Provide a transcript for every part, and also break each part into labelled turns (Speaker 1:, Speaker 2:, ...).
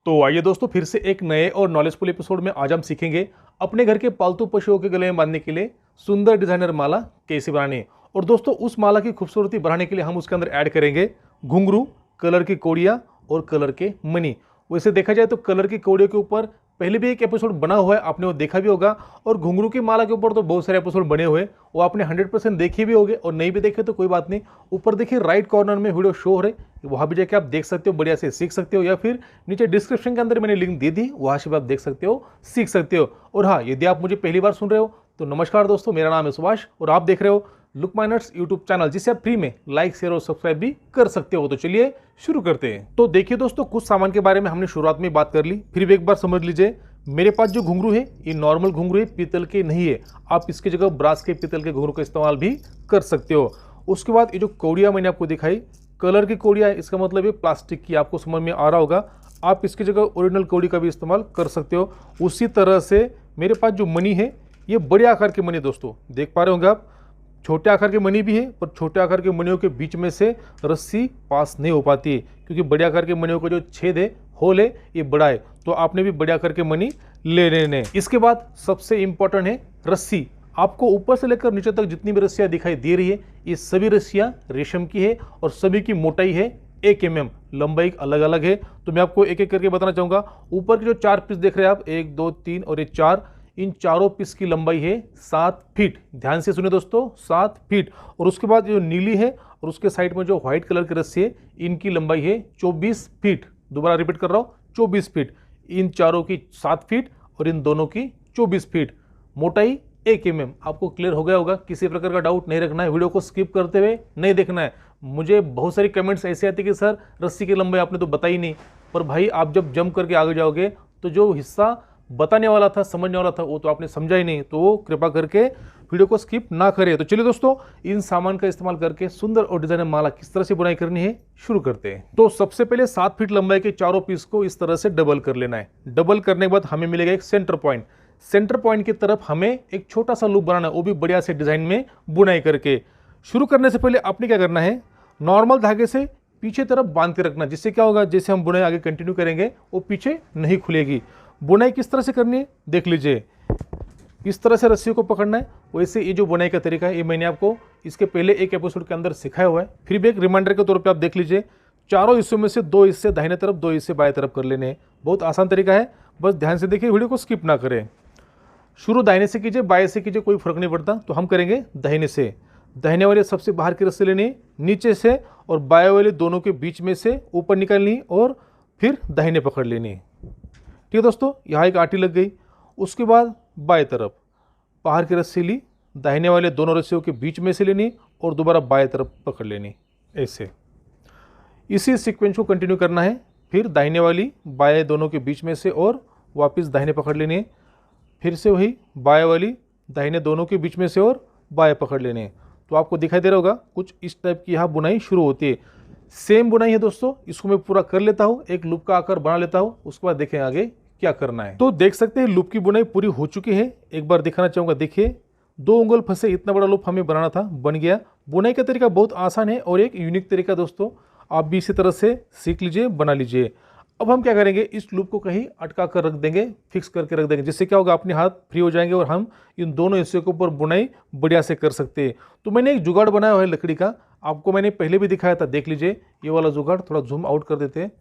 Speaker 1: तो आइए दोस्तों, फिर से एक नए और नॉलेजफुल एपिसोड में आज हम सीखेंगे अपने घर के पालतू पशुओं के गले में बांधने के लिए सुंदर डिजाइनर माला कैसे बनानी है। और दोस्तों, उस माला की खूबसूरती बढ़ाने के लिए हम उसके अंदर ऐड करेंगे घुंघरू, कलर की कौड़ियाँ और कलर के मनी। वैसे देखा जाए तो कलर की कौड़ियों के ऊपर पहले भी एक एपिसोड बना हुआ है, आपने वो देखा भी होगा। और घुंघरू की माला के ऊपर तो बहुत सारे एपिसोड बने हुए, वो आपने 100% देखे भी होंगे, और नहीं भी देखे तो कोई बात नहीं, ऊपर देखिए राइट कॉर्नर में वीडियो शो हो रहे, वहां भी जाके आप देख सकते हो, बढ़िया से सीख सकते हो, या फिर नीचे डिस्क्रिप्शन के अंदर मैंने लिंक दे दी, वहां से भी आप देख सकते हो, सीख सकते हो। और हाँ, यदि आप मुझे पहली बार सुन रहे हो तो नमस्कार दोस्तों, मेरा नाम है सुभाष और आप देख रहे हो look my nuts YouTube channel, जिसे आप फ्री में लाइक, शेयर और सब्सक्राइब भी कर सकते हो। तो चलिए शुरू करते हैं। तो देखिए दोस्तों, कुछ सामान के बारे में हमने शुरुआत में बात कर ली, फिर भी एक बार समझ लीजिए। मेरे पास जो घुंघरू है ये नॉर्मल घुंघरू है, पीतल के नहीं है। आप इसकी जगह ब्रास के, पीतल के घुंघरू का इस्तेमाल भी कर सकते हो। उसके बाद ये जो कौड़ियाँ मैंने आपको दिखाई, कलर की कौड़ियाँ, इसका मतलब है प्लास्टिक की, आपको समझ में आ रहा होगा। आप इसकी जगह ओरिजिनल कौड़ी का भी इस्तेमाल कर सकते हो। उसी तरह से मेरे पास जो मनी है ये बड़े आकार के मनी, दोस्तों देख पा रहे होंगे आप, छोटे आकार के मनी भी है, पर छोटे आकार के मनियों के बीच में से रस्सी पास नहीं हो पाती है, क्योंकि बड़े आकार के मनियों का जो छेद है, होल है, ये बड़ा है। तो आपने भी बड़े आकार के मनी ले लेने। इसके बाद सबसे इंपॉर्टेंट है रस्सी। आपको ऊपर से लेकर नीचे तक जितनी भी रस्सियां दिखाई दे रही है, ये सभी रस्सियां रेशम की है और सभी की मोटाई है 1 mm, लंबाई अलग अलग है। तो मैं आपको एक एक करके बताना चाहूंगा। ऊपर के जो 4 पीस देख रहे हैं आप, 1 2 3 और ये 4, इन चारों पीस की लंबाई है 7 फीट। ध्यान से सुने दोस्तों, 7 फीट। और उसके बाद जो नीली है और उसके साइड में जो व्हाइट कलर की रस्सी है, इनकी लंबाई है 24 फीट। दोबारा रिपीट कर रहा हूँ, 24 फीट। इन चारों की 7 फीट और इन दोनों की 24 फीट। मोटाई 1 mm। आपको क्लियर हो गया होगा, किसी प्रकार का डाउट नहीं रखना है, वीडियो को स्किप करते हुए नहीं देखना है। मुझे बहुत सारी कमेंट्स ऐसे आती कि सर रस्सी की लंबाई आपने तो बताई नहीं। पर भाई, आप जब जंप करके आगे जाओगे तो जो हिस्सा बताने वाला था, समझने वाला था, वो तो आपने समझा ही नहीं। तो कृपा करके वीडियो को स्किप ना करें। तो चलिए दोस्तों, इन सामान का इस्तेमाल करके सुंदर और डिजाइनर माला किस तरह से बुनाई करनी है शुरू करते हैं। तो सबसे पहले 7 फीट लंबाई के चारों पीस को इस तरह से डबल कर लेना है। डबल करने के बाद हमें मिलेगा एक सेंटर पॉइंट। सेंटर पॉइंट की तरफ हमें एक छोटा सा लूप बनाना है, वो भी बढ़िया से डिजाइन में बुनाई करके। शुरू करने से पहले आपने क्या करना है, नॉर्मल धागे से पीछे तरफ बांध के रखना, जिससे क्या होगा, जैसे हम बुनाई आगे कंटिन्यू करेंगे वो पीछे नहीं खुलेगी। बुनाई किस तरह से करनी है देख लीजिए। इस तरह से रस्सी को पकड़ना है। वैसे ये जो बुनाई का तरीका है, ये मैंने आपको इसके पहले एक एपिसोड के अंदर सिखाया हुआ है, फिर भी एक रिमाइंडर के तौर पे आप देख लीजिए। चारों हिस्सों में से 2 हिस्से दाहिने तरफ, 2 हिस्से बाएं तरफ कर लेने हैं। बहुत आसान तरीका है, बस ध्यान से देखिए, वीडियो को स्किप ना करें। शुरू दाहिने से कीजिए, बाएं से कीजिए, कोई फर्क नहीं पड़ता। तो हम करेंगे दाहिने से। दाहिने वाले सबसे बाहर की रस्सी लेनी, नीचे से, और बाएं वाले दोनों के बीच में से ऊपर निकालनी और फिर दाहिने पकड़ लेनी। ठीक है दोस्तों, यहाँ एक आटी लग गई। उसके बाद बाएं तरफ बाहर की रस्सी ली, दाहिने वाले दोनों रस्सियों के बीच में से लेनी और दोबारा बाएं तरफ पकड़ लेनी, ऐसे। इसी सीक्वेंस को कंटिन्यू करना है। फिर दाहिने वाली बाएं दोनों के बीच में से और वापस दाहिने पकड़ लेनी, फिर से वही बाएं वाली दाहिने दोनों के बीच में से और बाएं पकड़ लेने। तो आपको दिखाई दे रहा होगा, कुछ इस टाइप की यहाँ बुनाई शुरू होती है। सेम बुनाई है दोस्तों, इसको मैं पूरा कर लेता हूँ, एक लूप का आकार बना लेता हूँ, उसके बाद देखें आगे क्या करना है। तो देख सकते हैं लूप की बुनाई पूरी हो चुकी है। एक बार दिखाना चाहूंगा, देखिए 2 उंगल फंसे इतना बड़ा लूप हमें बनाना था, बन गया। बुनाई का तरीका बहुत आसान है और एक यूनिक तरीका दोस्तों, आप भी इसी तरह से सीख लीजिए, बना लीजिए। अब हम क्या करेंगे, इस लूप को कहीं अटका कर रख देंगे, फिक्स करके रख देंगे, जिससे क्या होगा, अपने हाथ फ्री हो जाएंगे और हम इन दोनों हिस्सों के ऊपर बुनाई बढ़िया से कर सकते हैं। तो मैंने एक जुगाड़ बनाया हुआ है लकड़ी का, आपको मैंने पहले भी दिखाया था, देख लीजिए। ये वाला जुगाड़ थोड़ा जूम आउट कर देते हैं।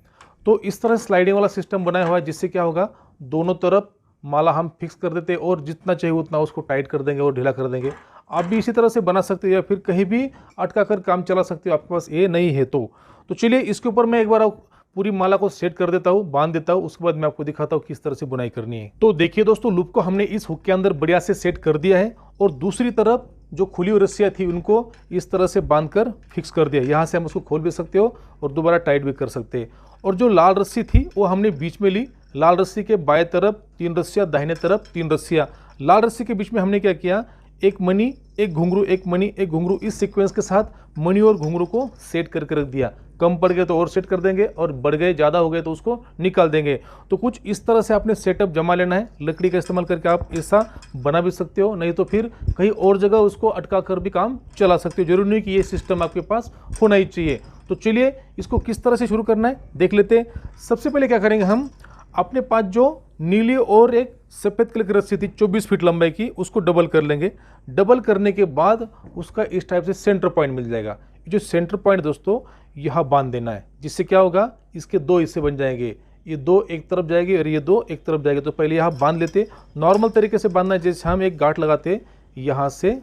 Speaker 1: तो इस तरह स्लाइडिंग वाला सिस्टम बनाया हुआ है, जिससे क्या होगा, दोनों तरफ माला हम फिक्स कर देते हैं और जितना चाहिए उतना उसको टाइट कर देंगे और ढीला कर देंगे। आप भी इसी तरह से बना सकते हो या फिर कहीं भी अटका कर काम चला सकते हो, आपके पास ये नहीं है तो चलिए इसके ऊपर मैं एक बार पूरी माला को सेट कर देता हूँ, बांध देता हूँ, उसके बाद मैं आपको दिखाता हूँ किस तरह से बुनाई करनी है। तो देखिए दोस्तों, लूप को हमने इस हुक के अंदर बढ़िया से सेट कर दिया है और दूसरी तरफ जो खुली हुई रस्सियाँ थी उनको इस तरह से बांधकर फिक्स कर दिया। यहाँ से हम उसको खोल भी सकते हो और दोबारा टाइट भी कर सकते हैं। और जो लाल रस्सी थी वो हमने बीच में ली। लाल रस्सी के बाएं तरफ 3 रस्सियाँ, दाहिने तरफ 3 रस्सियाँ। लाल रस्सी के बीच में हमने क्या किया, एक मनी, एक घुंघरू, एक मनी, एक घुंघरू, इस सीक्वेंस के साथ मनी और घुंघरू को सेट करके रख दिया। कम पड़ गए तो और सेट कर देंगे और बढ़ गए, ज़्यादा हो गए तो उसको निकाल देंगे। तो कुछ इस तरह से आपने सेटअप जमा लेना है। लकड़ी का इस्तेमाल करके आप ऐसा बना भी सकते हो, नहीं तो फिर कहीं और जगह उसको अटका कर भी काम चला सकते हो। जरूरी नहीं कि ये सिस्टम आपके पास होना ही चाहिए। तो चलिए इसको किस तरह से शुरू करना है देख लेते हैं। सबसे पहले क्या करेंगे, हम अपने पास जो नीली और एक सफ़ेद कलर की रस्सी थी 24 फीट लंबाई की, उसको डबल कर लेंगे। डबल करने के बाद उसका इस टाइप से सेंटर पॉइंट मिल जाएगा। जो सेंटर पॉइंट दोस्तों यहाँ बांध देना है, जिससे क्या होगा, इसके दो हिस्से बन जाएंगे। ये दो एक तरफ जाएगी और ये दो एक तरफ जाएगी। तो पहले यहाँ बांध लेते, नॉर्मल तरीके से बांधना है, जैसे हम एक गांठ लगाते यहाँ से,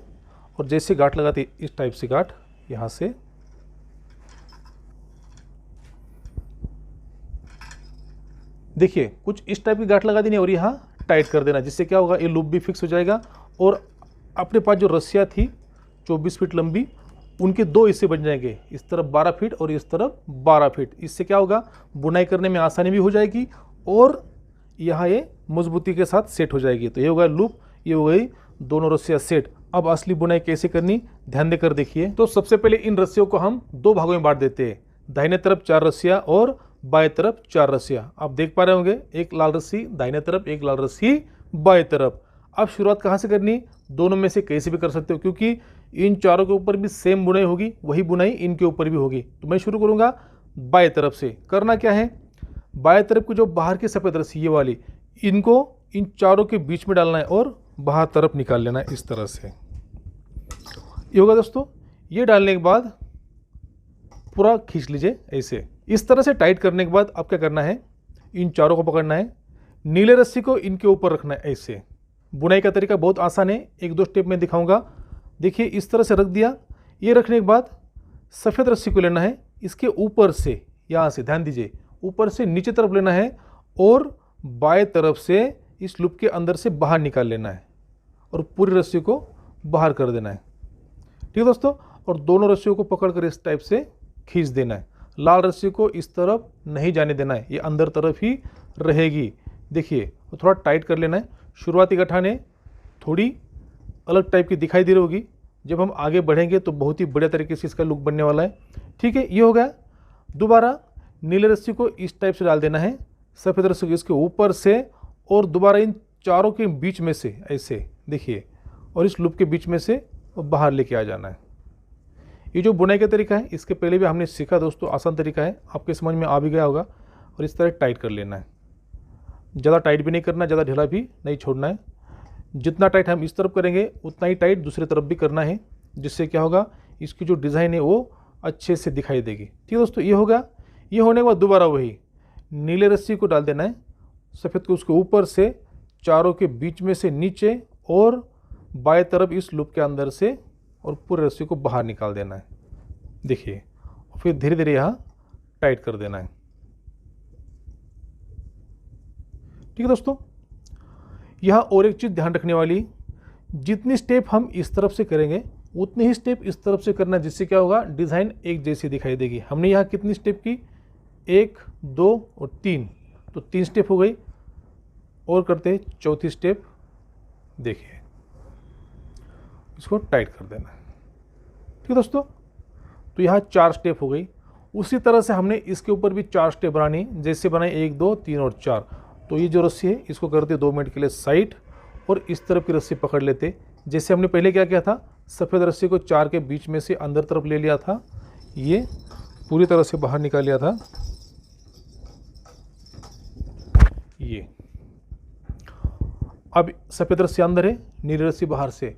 Speaker 1: और जैसे गांठ लगाते इस टाइप से गांठ यहाँ से, देखिए कुछ इस टाइप की गांठ लगा देनी और यहाँ टाइट कर देना, जिससे क्या होगा, ये लूप भी फिक्स हो जाएगा। और अपने पास जो रस्सियाँ थी 24 फीट लंबी, उनके दो हिस्से बन जाएंगे, इस तरफ 12 फीट और इस तरफ 12 फीट। इससे क्या होगा, बुनाई करने में आसानी भी हो जाएगी और यहाँ ये मजबूती के साथ सेट हो जाएगी। तो ये होगा लूप, ये हो गई दोनों रस्सियाँ सेट। अब असली बुनाई कैसे करनी, ध्यान देकर देखिए। तो सबसे पहले इन रस्सियों को हम दो भागों में बांट देते हैं, दाहिने तरफ 4 रस्सियाँ और बाएं तरफ 4 रस्सियाँ। आप देख पा रहे होंगे, एक लाल रस्सी दाहिने तरफ, एक लाल रस्सी बाएं तरफ। अब शुरुआत कहाँ से करनी, दोनों में से कैसे भी कर सकते हो, क्योंकि इन चारों के ऊपर भी सेम बुनाई होगी, वही बुनाई इनके ऊपर भी होगी। तो मैं शुरू करूँगा बाएं तरफ से। करना क्या है, बाएं तरफ की जो बाहर की सफ़ेद रस्सी ये वाली, इनको इन चारों के बीच में डालना है और बाहर तरफ निकाल लेना है, इस तरह से। ये होगा दोस्तों। ये डालने के बाद पूरा खींच लीजिए ऐसे। इस तरह से टाइट करने के बाद अब क्या करना है, इन चारों को पकड़ना है, नीले रस्सी को इनके ऊपर रखना है ऐसे। बुनाई का तरीका बहुत आसान है, एक दो स्टेप में दिखाऊंगा। देखिए इस तरह से रख दिया। ये रखने के बाद सफ़ेद रस्सी को लेना है, इसके ऊपर से, यहाँ से ध्यान दीजिए, ऊपर से नीचे तरफ लेना है और बाएं तरफ से इस लूप के अंदर से बाहर निकाल लेना है और पूरी रस्सी को बाहर कर देना है। ठीक है दोस्तों। और दोनों रस्सियों को पकड़कर इस टाइप से खींच देना है। लाल रस्सी को इस तरफ नहीं जाने देना है, ये अंदर तरफ ही रहेगी। देखिए तो थोड़ा टाइट कर लेना है। शुरुआती गठाने थोड़ी अलग टाइप की दिखाई दे रही होगी, जब हम आगे बढ़ेंगे तो बहुत ही बढ़िया तरीके से इसका लुक बनने वाला है। ठीक है, ये हो गया। दोबारा नीले रस्सी को इस टाइप से डाल देना है, सफ़ेद रस्सी को इसके ऊपर से, और दोबारा इन चारों के बीच में से ऐसे, देखिए, और इस लूप के बीच में से बाहर लेके आ जाना है। ये जो बुनाई का तरीका है, इसके पहले भी हमने सीखा दोस्तों, आसान तरीका है, आपके समझ में आ भी गया होगा। और इस तरह टाइट कर लेना है, ज़्यादा टाइट भी नहीं करना, ज़्यादा ढीला भी नहीं छोड़ना है। जितना टाइट हम इस तरफ करेंगे उतना ही टाइट दूसरी तरफ भी करना है, जिससे क्या होगा, इसकी जो डिज़ाइन है वो अच्छे से दिखाई देगी। ठीक है दोस्तों, ये होगा। ये होने के बाद दोबारा वही नीले रस्सी को डाल देना है, सफ़ेद को उसके ऊपर से, चारों के बीच में से नीचे, और बाएं तरफ इस लूप के अंदर से, और पूरे रस्सी को बाहर निकाल देना है। देखिए, और फिर धीरे धीरे यहाँ टाइट कर देना है। ठीक है दोस्तों। यहाँ और एक चीज़ ध्यान रखने वाली, जितनी स्टेप हम इस तरफ से करेंगे उतनी ही स्टेप इस तरफ से करना, जिससे क्या होगा, डिज़ाइन एक जैसी दिखाई देगी। हमने यहाँ कितनी स्टेप की, 1 2 और 3, तो 3 स्टेप हो गई। और करते हैं चौथी स्टेप। देखिए, इसको टाइट कर देना है। ठीक है दोस्तों। तो यहाँ 4 स्टेप हो गई। उसी तरह से हमने इसके ऊपर भी 4 स्टेप बनानी, जैसे बनाए 1 2 3 और 4। तो ये जो रस्सी है इसको करते 2 मिनट के लिए साइड, और इस तरफ की रस्सी पकड़ लेते। जैसे हमने पहले क्या किया था, सफ़ेद रस्सी को 4 के बीच में से अंदर तरफ ले लिया था, ये पूरी तरह से बाहर निकाल लिया था। ये अब सफ़ेद रस्सी अंदर है, नीली रस्सी बाहर से।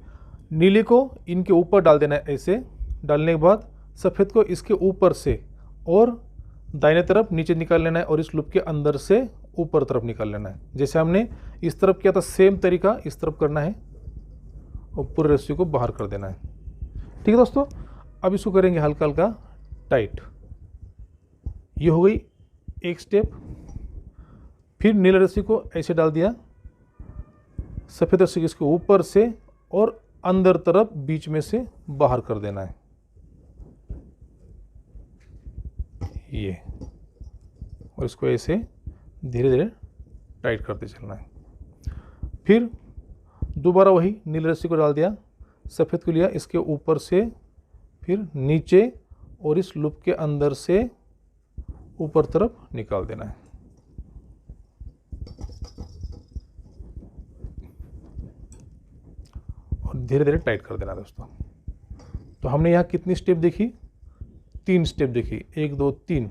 Speaker 1: नीली को इनके ऊपर डाल देना है ऐसे। डालने के बाद सफ़ेद को इसके ऊपर से और दाहिने तरफ नीचे निकाल लेना है, और इस लूप के अंदर से ऊपर तरफ निकाल लेना है। जैसे हमने इस तरफ किया था, सेम तरीका इस तरफ करना है, और पूरे रस्सी को बाहर कर देना है। ठीक है दोस्तों। अब इसको करेंगे हल्का हल्का टाइट। ये हो गई एक स्टेप। फिर नीले रस्सी को ऐसे डाल दिया, सफ़ेद रस्सी इसके ऊपर से और अंदर तरफ बीच में से बाहर कर देना है, ये, और इसको ऐसे धीरे धीरे टाइट करते चलना है। फिर दोबारा वही नीले रस्सी को डाल दिया, सफ़ेद को लिया इसके ऊपर से, फिर नीचे, और इस लूप के अंदर से ऊपर तरफ निकाल देना है। और धीरे धीरे टाइट कर देना दोस्तों। तो हमने यहाँ कितनी स्टेप देखी, 3 स्टेप देखी, 1 2 3।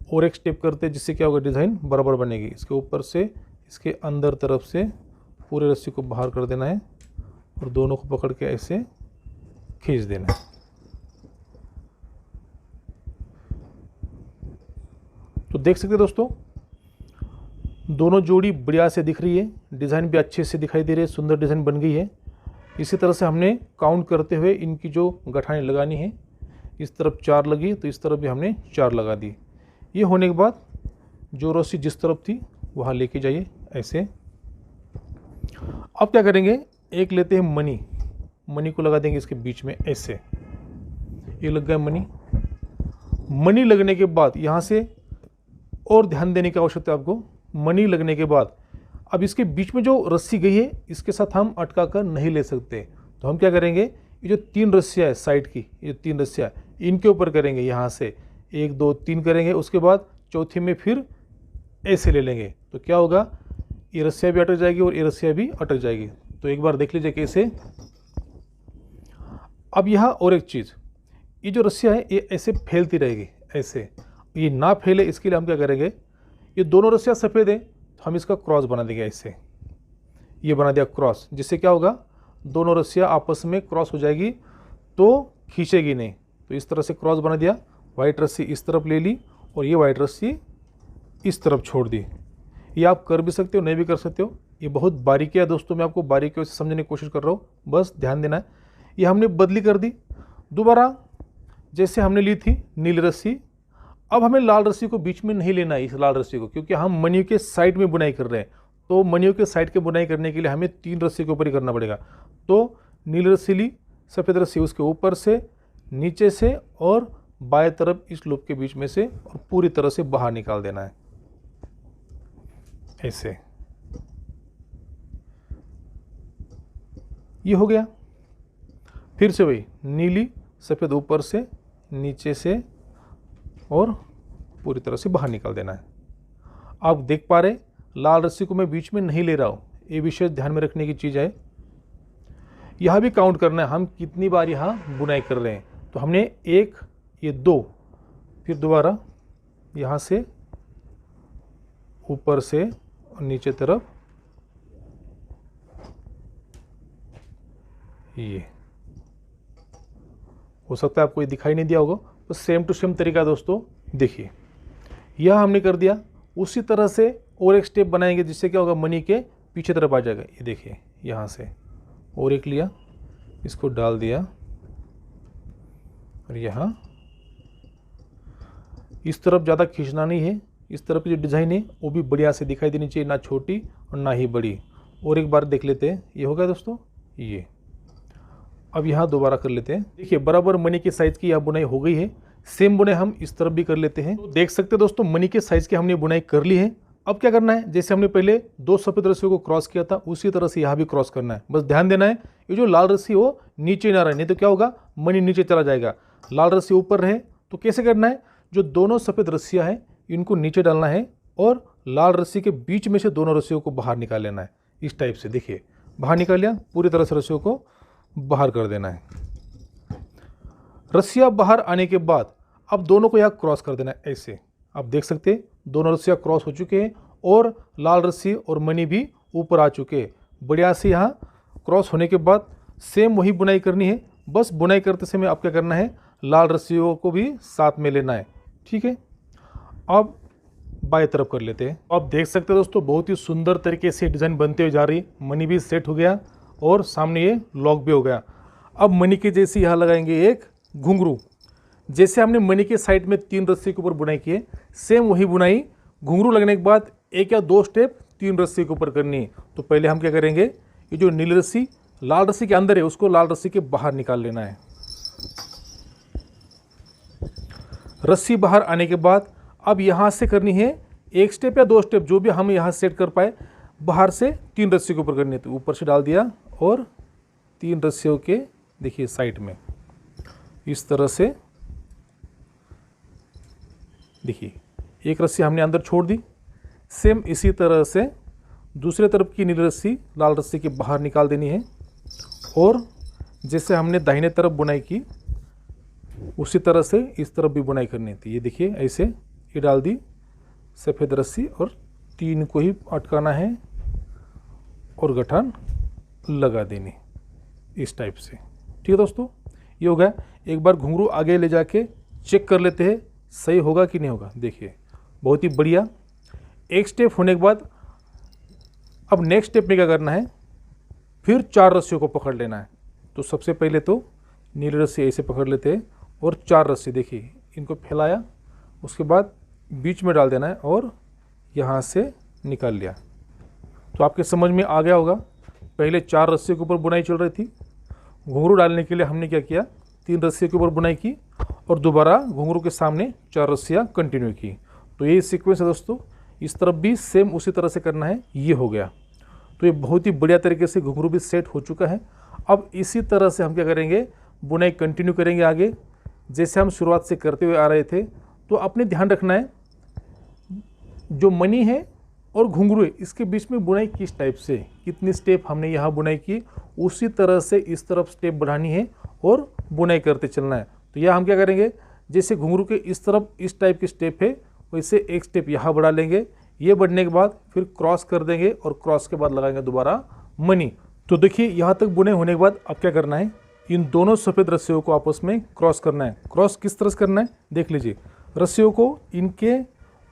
Speaker 1: और एक स्टेप करते हैं, जिससे क्या होगा, डिज़ाइन बराबर बनेगी। इसके ऊपर से इसके अंदर तरफ से पूरे रस्सी को बाहर कर देना है और दोनों को पकड़ के ऐसे खींच देना है। तो देख सकते हैं दोस्तों, दोनों जोड़ी बढ़िया से दिख रही है, डिज़ाइन भी अच्छे से दिखाई दे रही है, सुंदर डिज़ाइन बन गई है। इसी तरह से हमने काउंट करते हुए इनकी जो गठानें लगानी है, इस तरफ 4 लगी तो इस तरफ भी हमने 4 लगा दी। ये होने के बाद जो रस्सी जिस तरफ थी वहाँ लेके जाइए ऐसे। अब क्या करेंगे, एक लेते हैं मनी, मनी को लगा देंगे इसके बीच में ऐसे। ये लग गया मनी। मनी लगने के बाद यहाँ से और ध्यान देने की आवश्यकता है आपको। मनी लगने के बाद अब इसके बीच में जो रस्सी गई है, इसके साथ हम अटका कर नहीं ले सकते। तो हम क्या करेंगे, ये जो 3 रस्सियाँ है साइड की, ये 3 रस्सियाँ, इनके ऊपर करेंगे, यहाँ से 1 2 3 करेंगे। उसके बाद चौथी में फिर ऐसे ले लेंगे। तो क्या होगा, ये रस्सियाँ भी अटक जाएगी और ये रस्सियाँ भी अटक जाएगी। तो एक बार देख लीजिए कैसे। अब यहाँ और एक चीज़, ये जो रस्सियाँ है ये ऐसे फैलती रहेगी ऐसे, ये ना फैले इसके लिए हम क्या करेंगे, ये दोनों रस्सियाँ सफ़ेद है तो हम इसका क्रॉस बना देंगे ऐसे। ये बना दिया क्रॉस, जिससे क्या होगा, दोनों रस्सियाँ आपस में क्रॉस हो जाएगी तो खींचेगी नहीं। तो इस तरह से क्रॉस बना दिया। वाइट रस्सी इस तरफ ले ली और ये वाइट रस्सी इस तरफ छोड़ दी। ये आप कर भी सकते हो, नहीं भी कर सकते हो। ये बहुत बारीकी है दोस्तों, मैं आपको बारीकियों से समझने की कोशिश कर रहा हूँ, बस ध्यान देना है। ये हमने बदली कर दी। दोबारा जैसे हमने ली थी नीली रस्सी, अब हमें लाल रस्सी को बीच में नहीं लेना है, इस लाल रस्सी को, क्योंकि हम मनियों के साइड में बुनाई कर रहे हैं। तो मनियों के साइड के बुनाई करने के लिए हमें 3 रस्सी के ऊपर ही करना पड़ेगा। तो नीली रस्सी ली, सफ़ेद रस्सी उसके ऊपर से, नीचे से और बाएं तरफ इस लूप के बीच में से, और पूरी तरह से बाहर निकाल देना है ऐसे। ये हो गया। फिर से वही नीली सफ़ेद ऊपर से, नीचे से और पूरी तरह से बाहर निकाल देना है। आप देख पा रहे, लाल रस्सी को मैं बीच में नहीं ले रहा हूँ, ये विशेष ध्यान में रखने की चीज़ है। यहाँ भी काउंट करना है हम कितनी बार यहाँ बुनाई कर रहे हैं। तो हमने 1, ये 2, फिर दोबारा यहाँ से ऊपर से और नीचे तरफ ये। हो सकता है आपको ये दिखाई नहीं दिया होगा, तो सेम टू सेम तरीका दोस्तों देखिए, यह हमने कर दिया। उसी तरह से और एक स्टेप बनाएंगे, जिससे क्या होगा, मनी के पीछे तरफ आ जाएगा। ये देखिए, यहाँ से और एक लिया, इसको डाल दिया और यहाँ इस तरफ ज़्यादा खींचना नहीं है। इस तरफ की जो डिज़ाइन है वो भी बढ़िया से दिखाई देनी चाहिए, ना छोटी और ना ही बड़ी। और एक बार देख लेते हैं, ये हो गया दोस्तों ये। अब यहाँ दोबारा कर लेते हैं। देखिए बराबर मनी के साइज़ की यह बुनाई हो गई है। सेम बुनाई हम इस तरफ भी कर लेते हैं। तो देख सकते हैं दोस्तों, मनी के साइज़ की हमने बुनाई कर ली है। अब क्या करना है, जैसे हमने पहले 2 सफ़ेद रस्सियों को क्रॉस किया था, उसी तरह से यहाँ भी क्रॉस करना है। बस ध्यान देना है, ये जो लाल रस्सी हो नीचे ना रहे, नहीं तो क्या होगा, मनी नीचे चला जाएगा। लाल रस्सी ऊपर रहे। तो कैसे करना है, जो दोनों सफ़ेद रस्सियाँ हैं इनको नीचे डालना है और लाल रस्सी के बीच में से दोनों रस्सियों को बाहर निकाल लेना है। इस टाइप से देखिए, बाहर निकाल लिया, पूरी तरह से रस्सियों को बाहर कर देना है। रस्सियाँ बाहर आने के बाद अब दोनों को यहाँ क्रॉस कर देना है ऐसे। आप देख सकते हैं दोनों रस्सियाँ क्रॉस हो चुके हैं और लाल रस्सी और मनी भी ऊपर आ चुके हैं। बढ़िया से यहाँ क्रॉस होने के बाद सेम वही बुनाई करनी है। बस बुनाई करते समय आप क्या करना है, लाल रस्सियों को भी साथ में लेना है। ठीक है, अब बाएं तरफ कर लेते हैं। आप देख सकते हैं दोस्तों, बहुत ही सुंदर तरीके से डिज़ाइन बनते हुए जा रही। मनी भी सेट हो गया और सामने ये लॉक भी हो गया। अब मनी के जैसे यहाँ लगाएंगे एक घुंघरू। जैसे हमने मनी के साइड में 3 रस्सी के ऊपर बुनाई की है, सेम वही बुनाई घुंघरू लगने के बाद 1 या 2 स्टेप 3 रस्सी के ऊपर करनी है। तो पहले हम क्या करेंगे, ये जो नीली रस्सी लाल रस्सी के अंदर है उसको लाल रस्सी के बाहर निकाल लेना है। रस्सी बाहर आने के बाद अब यहाँ से करनी है 1 स्टेप या 2 स्टेप, जो भी हम यहाँ सेट कर पाए, बाहर से 3 रस्सी के ऊपर करनी है। तो ऊपर से डाल दिया और 3 रस्सियों के देखिए साइड में इस तरह से देखिए, 1 रस्सी हमने अंदर छोड़ दी। सेम इसी तरह से दूसरे तरफ की नीली रस्सी लाल रस्सी के बाहर निकाल देनी है और जैसे हमने दाहिने तरफ बुनाई की उसी तरह से इस तरफ भी बुनाई करनी थी। ये देखिए ऐसे ये डाल दी सफ़ेद रस्सी और 3 को ही अटकाना है और गठान लगा देनी इस टाइप से। ठीक है दोस्तों, ये हो गया। एक बार घुंघरू आगे ले जाके चेक कर लेते हैं सही होगा कि नहीं होगा। देखिए बहुत ही बढ़िया। एक स्टेप होने के बाद अब नेक्स्ट स्टेप में क्या करना है, फिर 4 रस्सियों को पकड़ लेना है। तो सबसे पहले तो नीली रस्सी ऐसे पकड़ लेते हैं और 4 रस्सी देखिए इनको फैलाया, उसके बाद बीच में डाल देना है और यहाँ से निकाल लिया। तो आपके समझ में आ गया होगा। पहले 4 रस्सियों के ऊपर बुनाई चल रही थी, घुंघरू डालने के लिए हमने क्या किया, 3 रस्सियों के ऊपर बुनाई की और दोबारा घुंघरू के सामने 4 रस्सियाँ कंटिन्यू की। तो ये सीक्वेंस है दोस्तों। इस तरफ भी सेम उसी तरह से करना है। ये हो गया। तो ये बहुत ही बढ़िया तरीके से घुंघरू भी सेट हो चुका है। अब इसी तरह से हम क्या करेंगे, बुनाई कंटिन्यू करेंगे आगे, जैसे हम शुरुआत से करते हुए आ रहे थे। तो अपने ध्यान रखना है जो मनी है और घुंघरू है इसके बीच में बुनाई किस टाइप से, कितनी स्टेप हमने यहाँ बुनाई की, उसी तरह से इस तरफ स्टेप बढ़ानी है और बुनाई करते चलना है। तो यह हम क्या करेंगे, जैसे घुंघरू के इस तरफ इस टाइप की स्टेप है वैसे एक स्टेप यहाँ बढ़ा लेंगे। ये बढ़ने के बाद फिर क्रॉस कर देंगे और क्रॉस के बाद लगाएंगे दोबारा मनी। तो देखिए यहाँ तक बुनाई होने के बाद अब क्या करना है, इन दोनों सफ़ेद रस्सियों को आपस में क्रॉस करना है। क्रॉस किस तरह से करना है देख लीजिए। रस्सियों को इनके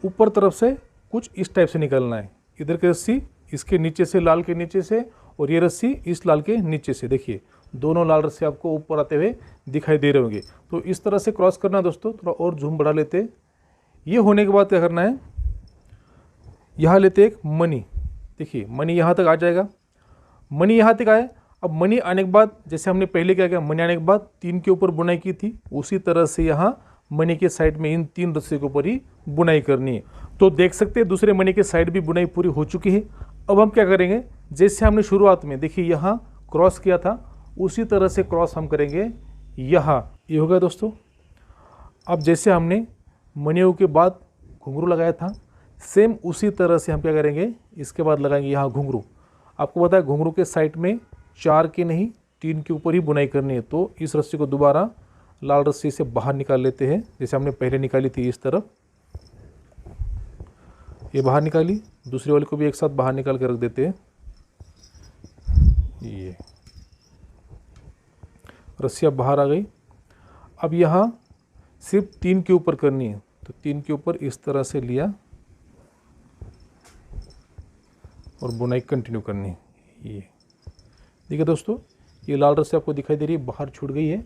Speaker 1: ऊपर तरफ से कुछ इस टाइप से निकालना है। इधर की रस्सी इसके नीचे से, लाल के नीचे से, और ये रस्सी इस लाल के नीचे से। देखिए दोनों लाल रस्सी आपको ऊपर आते हुए दिखाई दे रहे होंगे। तो इस तरह से क्रॉस करना है दोस्तों। थोड़ा और झूम बढ़ा लेते हैं। ये होने के बाद क्या करना है, यहाँ लेते एक मनी। देखिए मनी यहाँ तक आ जाएगा। मनी यहाँ तक आए। अब मनी आने के बाद जैसे हमने पहले क्या किया, मनी आने के बाद 3 के ऊपर बुनाई की थी, उसी तरह से यहाँ मनी के साइड में इन 3 रस्सी के ऊपर ही बुनाई करनी है। तो देख सकते हैं दूसरे मनी के साइड भी बुनाई पूरी हो चुकी है। अब हम क्या करेंगे, जैसे हमने शुरुआत में देखिए यहाँ क्रॉस किया था, उसी तरह से क्रॉस हम करेंगे यहाँ। ये हो गया दोस्तों। अब जैसे हमने मनियों के बाद घुंघरू लगाया था, सेम उसी तरह से हम क्या करेंगे, इसके बाद लगाएंगे यहाँ घुंघरू। आपको पता है घुंघरू के साइड में 4 के नहीं 3 के ऊपर ही बुनाई करनी है। तो इस रस्सी को दोबारा लाल रस्सी से बाहर निकाल लेते हैं, जैसे हमने पहले निकाली थी इस तरफ। ये बाहर निकाली, दूसरी वाली को भी एक साथ बाहर निकाल के रख देते हैं। ये रस्सी अब बाहर आ गई। अब यहाँ सिर्फ 3 के ऊपर करनी है। तो 3 के ऊपर इस तरह से लिया और बुनाई कंटिन्यू करनी है। ये देखिए दोस्तों, ये लाल रस्सी आपको दिखाई दे रही है, बाहर छूट गई है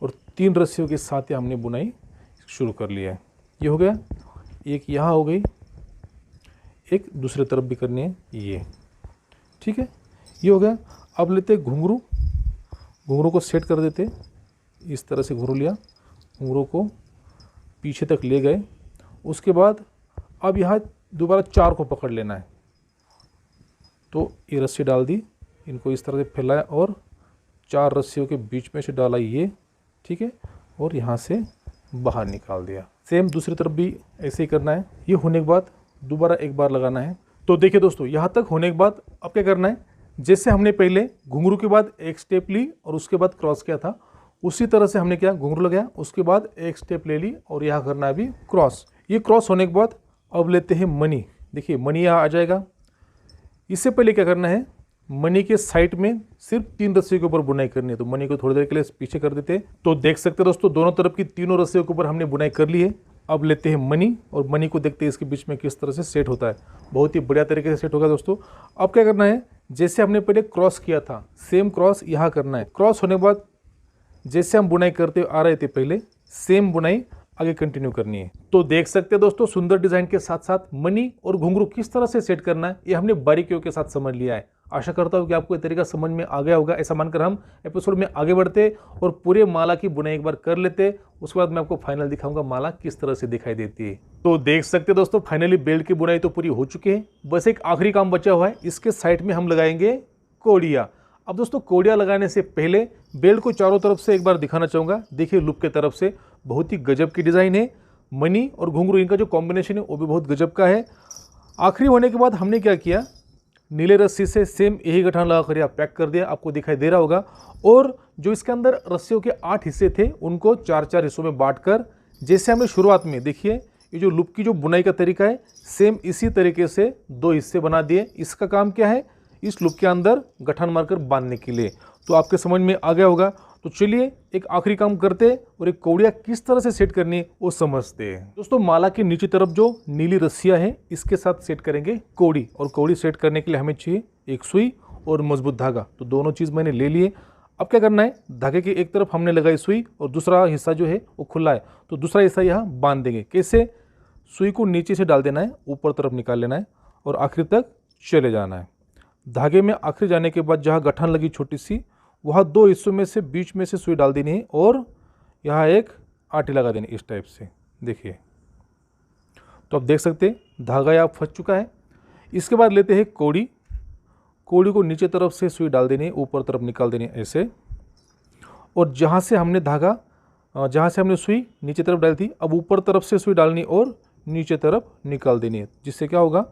Speaker 1: और 3 रस्सियों के साथ ही हमने बुनाई शुरू कर लिया है। ये हो गया। एक यहाँ हो गई, एक दूसरे तरफ भी करनी है। ये ठीक है, ये हो गया। अब लेते घुंघरू। घुंघरू को सेट कर देते। इस तरह से घुंघरू लिया, घुंघरू को पीछे तक ले गए। उसके बाद अब यहाँ दोबारा 4 को पकड़ लेना है। तो ये रस्सी डाल दी, इनको इस तरह से फैलाया और 4 रस्सियों के बीच में से डाला ये, ठीक है, और यहाँ से बाहर निकाल दिया। सेम दूसरी तरफ भी ऐसे ही करना है। ये होने के बाद दोबारा एक बार लगाना है। तो देखिए दोस्तों, यहाँ तक होने के बाद अब क्या करना है, जैसे हमने पहले घुंघरू के बाद एक स्टेप ली और उसके बाद क्रॉस किया था, उसी तरह से हमने क्या घुंघरू लगाया, उसके बाद एक स्टेप ले ली और यहाँ करना है अभी क्रॉस। ये क्रॉस होने के बाद अब लेते हैं मनी। देखिए मनी यहाँ आ जाएगा। इससे पहले क्या करना है, मनी के साइड में सिर्फ 3 रस्सियों के ऊपर बुनाई करनी है। तो मनी को थोड़ी देर के लिए पीछे कर देते हैं। तो देख सकते हैं दोस्तों, दोनों तरफ की तीनों रस्सियों के ऊपर हमने बुनाई कर ली है। अब लेते हैं मनी और मनी को देखते हैं इसके बीच में किस तरह से सेट होता है। बहुत ही बढ़िया तरीके से सेट होगा दोस्तों। अब क्या करना है, जैसे हमने पहले क्रॉस किया था, सेम क्रॉस यहाँ करना है। क्रॉस होने के बाद जैसे हम बुनाई करते आ रहे थे पहले, सेम बुनाई आगे कंटिन्यू करनी है। तो देख सकते हैं दोस्तों, सुंदर डिजाइन के साथ साथ मनी और घुंघरू किस तरह से सेट करना है ये हमने बारीकियों के साथ समझ लिया है। आशा करता हूँ कि आपको ये तरीका समझ में आ गया होगा। ऐसा मानकर हम एपिसोड में आगे बढ़ते और पूरे माला की बुनाई एक बार कर लेते। उसके बाद मैं आपको फाइनल दिखाऊंगा माला किस तरह से दिखाई देती है। तो देख सकते हैं दोस्तों, फाइनली बेल्ट की बुनाई तो पूरी हो चुकी है। बस एक आखिरी काम बचा हुआ है, इसके साइड में हम लगाएंगे कोड़िया। अब दोस्तों, कोड़िया लगाने से पहले बेल्ट को चारों तरफ से एक बार दिखाना चाहूँगा। देखिए लुक के तरफ से बहुत ही गजब की डिज़ाइन है। मनी और घुंघरू इनका जो कॉम्बिनेशन है वो भी बहुत गजब का है। आखिरी होने के बाद हमने क्या किया, नीले रस्सी से सेम यही गठान लगा कर पैक कर दिया, आपको दिखाई दे रहा होगा। और जो इसके अंदर रस्सियों के 8 हिस्से थे उनको 4-4 हिस्सों में बांटकर, जैसे हमने शुरुआत में देखिए ये जो लूप की जो बुनाई का तरीका है सेम इसी तरीके से 2 हिस्से बना दिए। इसका काम क्या है, इस लूप के अंदर गठान मारकर बांधने के लिए। तो आपके समझ में आ गया होगा। तो चलिए एक आखिरी काम करते हैं और एक कौड़ियाँ किस तरह से सेट करनी है वो समझते हैं। दोस्तों माला की नीचे तरफ जो नीली रस्सियाँ हैं इसके साथ सेट करेंगे कौड़ी, और कौड़ी सेट करने के लिए हमें चाहिए एक सुई और मजबूत धागा। तो दोनों चीज़ मैंने ले लिए। अब क्या करना है, धागे की एक तरफ हमने लगाई सुई और दूसरा हिस्सा जो है वो खुला है, तो दूसरा हिस्सा यहाँ बांध देंगे। कैसे, सुई को नीचे से डाल देना है, ऊपर तरफ निकाल लेना है और आखिर तक चले जाना है। धागे में आखिर जाने के बाद जहाँ गठान लगी छोटी सी, वहाँ 2 हिस्सों में से बीच में से सुई डाल देनी है और यहाँ एक आटी लगा देनी इस टाइप से। देखिए तो आप देख सकते हैं धागा यहाँ फंस चुका है। इसके बाद लेते हैं कौड़ी। कौड़ी को नीचे तरफ से सुई डाल देनी है, ऊपर तरफ निकाल देनी है ऐसे। और जहाँ से हमने सुई नीचे तरफ डाली थी, अब ऊपर तरफ से सुई डालनी और नीचे तरफ निकाल देनी है, जिससे क्या होगा,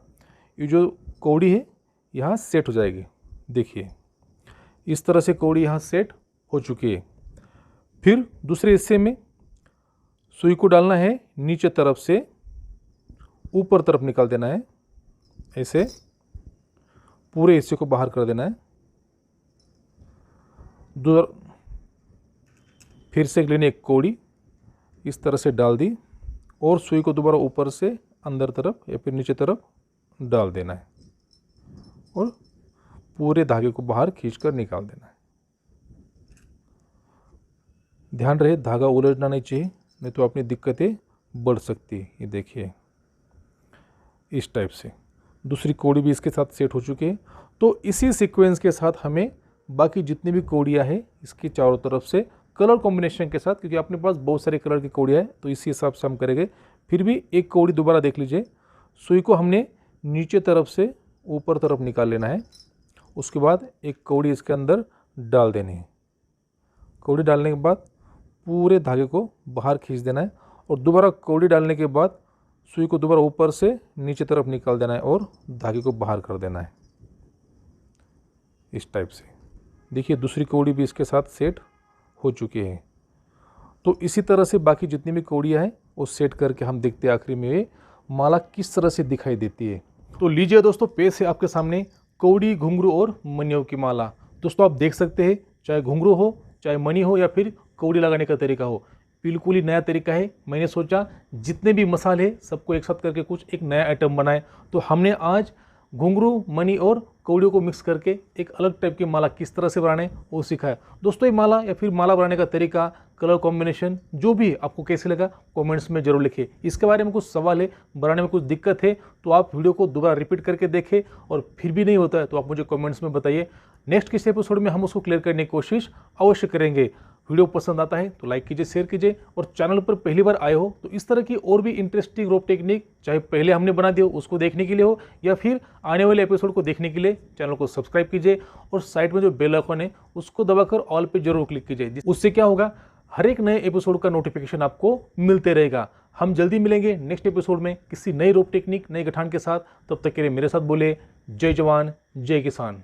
Speaker 1: ये जो कौड़ी है यहाँ सेट हो जाएगी। देखिए इस तरह से कौड़ी यहाँ सेट हो चुकी है। फिर दूसरे हिस्से में सुई को डालना है, नीचे तरफ से ऊपर तरफ निकाल देना है ऐसे, पूरे हिस्से को बाहर कर देना है। फिर से लेने एक कौड़ी, इस तरह से डाल दी और सुई को दोबारा ऊपर से अंदर तरफ या फिर नीचे तरफ डाल देना है और पूरे धागे को बाहर खींचकर निकाल देना है। ध्यान रहे धागा उलझना नहीं चाहिए, नहीं तो अपनी दिक्कतें बढ़ सकती है। ये देखिए इस टाइप से दूसरी कौड़ी भी इसके साथ सेट हो चुकी है। तो इसी सीक्वेंस के साथ हमें बाकी जितनी भी कौड़ियाँ हैं इसकी चारों तरफ से कलर कॉम्बिनेशन के साथ, क्योंकि अपने पास बहुत सारे कलर की कौड़ियाँ हैं तो इसी हिसाब से हम करेंगे। फिर भी एक कौड़ी दोबारा देख लीजिए, सुई को हमने नीचे तरफ से ऊपर तरफ निकाल लेना है, उसके बाद एक कौड़ी इसके अंदर डाल देनी है। कौड़ी डालने के बाद पूरे धागे को बाहर खींच देना है और दोबारा कौड़ी डालने के बाद सुई को दोबारा ऊपर से नीचे तरफ निकाल देना है और धागे को बाहर कर देना है इस टाइप से। देखिए दूसरी कौड़ी भी इसके साथ सेट हो चुकी है। तो इसी तरह से बाकी जितनी भी कौड़ियाँ हैं वो सेट करके हम देखते हैं आखिरी में ये माला किस तरह से दिखाई देती है। तो लीजिए दोस्तों, पेश है आपके सामने कौड़ी, घुंघरू और मनियों की माला। दोस्तों आप देख सकते हैं, चाहे घुंघरू हो, चाहे मनी हो या फिर कौड़ी लगाने का तरीका हो, बिल्कुल ही नया तरीका है। मैंने सोचा जितने भी मसाले सबको एक साथ करके कुछ एक नया आइटम बनाए। तो हमने आज घुंघरू, मनी और कौड़ियों को मिक्स करके एक अलग टाइप की माला किस तरह से बनाने वो सिखाया। दोस्तों ये माला या फिर माला बनाने का तरीका, कलर कॉम्बिनेशन जो भी आपको कैसे लगा कमेंट्स में जरूर लिखिए। इसके बारे में कुछ सवाल है, बनाने में कुछ दिक्कत है तो आप वीडियो को दोबारा रिपीट करके देखें, और फिर भी नहीं होता है तो आप मुझे कमेंट्स में बताइए। नेक्स्ट किसी एपिसोड में हम उसको क्लियर करने की कोशिश अवश्य करेंगे। वीडियो पसंद आता है तो लाइक कीजिए, शेयर कीजिए, और चैनल पर पहली बार आए हो तो इस तरह की और भी इंटरेस्टिंग रोप टेक्निक, चाहे पहले हमने बना दिया उसको देखने के लिए हो या फिर आने वाले एपिसोड को देखने के लिए चैनल को सब्सक्राइब कीजिए और साइड में जो बेल आइकन है उसको दबाकर ऑल पे जरूर क्लिक कीजिए। उससे क्या होगा, हर एक नए एपिसोड का नोटिफिकेशन आपको मिलते रहेगा। हम जल्दी मिलेंगे नेक्स्ट एपिसोड में किसी नई रोप टेक्निक, नए गठान के साथ। तब तक के लिए मेरे साथ बोले जय जवान जय किसान।